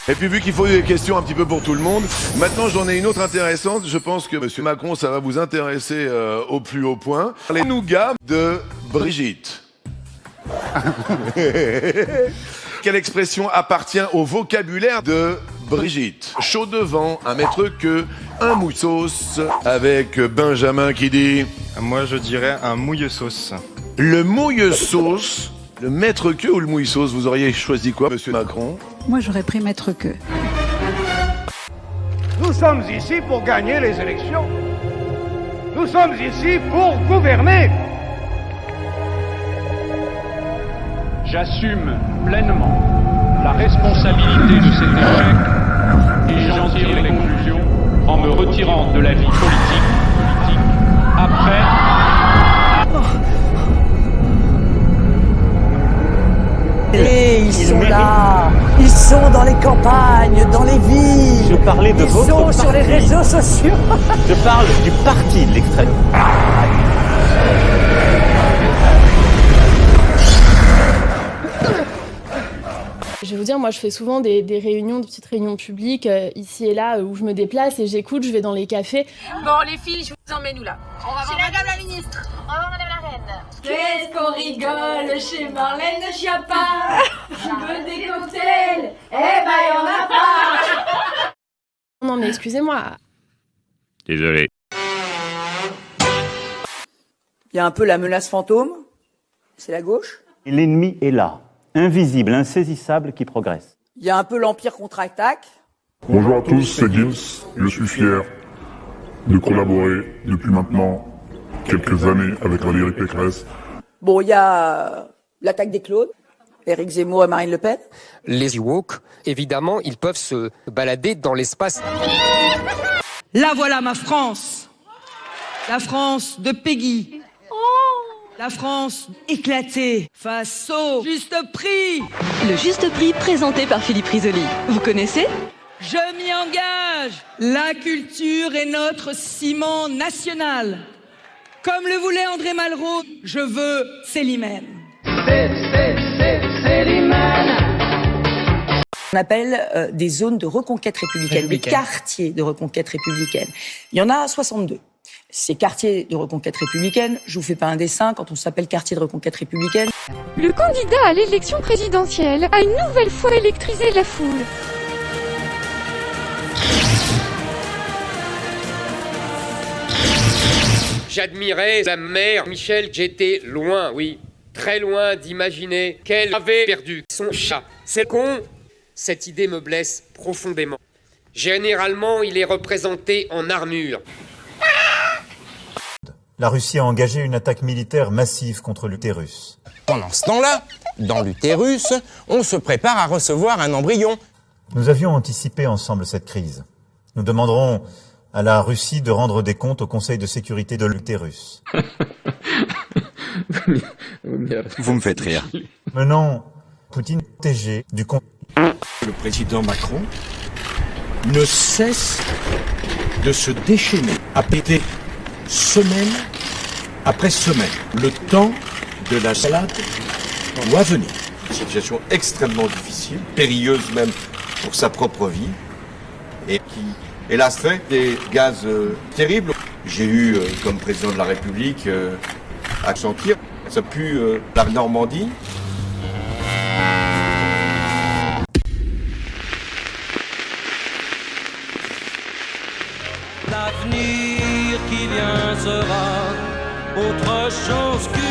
Et puis vu qu'il faut des questions un petit peu pour tout le monde, maintenant j'en ai une autre intéressante. Je pense que Monsieur Macron, ça va vous intéresser au plus haut point. Les nougats de Brigitte. Quelle expression appartient au vocabulaire de Brigitte? Chaud devant, un maître queue, un mouille-sauce, avec Benjamin qui dit... Moi, je dirais un mouille-sauce. Le mouille-sauce, le maître queue ou le mouille-sauce, vous auriez choisi quoi, Monsieur Macron? Moi, j'aurais pris maître queue. Nous sommes ici pour gagner les élections. Nous sommes ici pour gouverner. J'assume pleinement la responsabilité de cet échec et j'en tire les conclusions en me retirant de la vie politique après... Et ils sont là, ils sont dans les campagnes, dans les villes. Je parlais de votre parti. Ils sont sur les réseaux sociaux. Je parle du parti de l'extrême. Je vais vous dire, moi je fais souvent des réunions, des petites réunions publiques, ici et là, où je me déplace et j'écoute, je vais dans les cafés. Bon les filles, je vous emmène où là? On va voir Madame la Ministre. On va voir Madame la Reine. Qu'est-ce qu'on rigole chez Marlène Schiappa. Je veux des cocktails. Eh ben y'en a pas. Non mais excusez-moi. Désolé. Il y a un peu la menace fantôme, c'est la gauche. Et l'ennemi est là, invisible, insaisissable, qui progresse. Il y a un peu l'Empire contre-attaque. Bonjour à tous, c'est Gims. Je suis fier de collaborer depuis maintenant quelques années avec Valérie Pécresse. Bon, il y a l'attaque des clones, Éric Zemmour et Marine Le Pen. Les woke, évidemment, ils peuvent se balader dans l'espace. Là voilà ma France. La France de Peggy. La France éclatée face au juste prix. Le juste prix présenté par Philippe Risoli. Vous connaissez? Je m'y engage. La culture est notre ciment national. Comme le voulait André Malraux, je veux Célimène. On appelle des zones de reconquête républicaine, des quartiers de reconquête républicaine. Il y en a 62. Ces quartiers de reconquête républicaine, je vous fais pas un dessin quand on s'appelle quartier de reconquête républicaine. Le candidat à l'élection présidentielle a une nouvelle fois électrisé la foule. J'admirais la mère Michel, j'étais loin, oui, très loin d'imaginer qu'elle avait perdu son chat. C'est con, cette idée me blesse profondément. Généralement, il est représenté en armure. La Russie a engagé une attaque militaire massive contre l'utérus. Pendant ce temps-là, dans l'utérus, on se prépare à recevoir un embryon. Nous avions anticipé ensemble cette crise. Nous demanderons à la Russie de rendre des comptes au Conseil de sécurité de l'utérus. Vous me faites rire. Menant Poutine protégé du compte. Le président Macron ne cesse de se déchaîner, à péter semaine après semaine. Le temps de la salade doit venir. Une situation extrêmement difficile, périlleuse même pour sa propre vie, et qui, hélas, fait des gaz terribles. J'ai eu, comme président de la République, à sentir, ça pue la Normandie. L'avenir qui vient sera autre chose que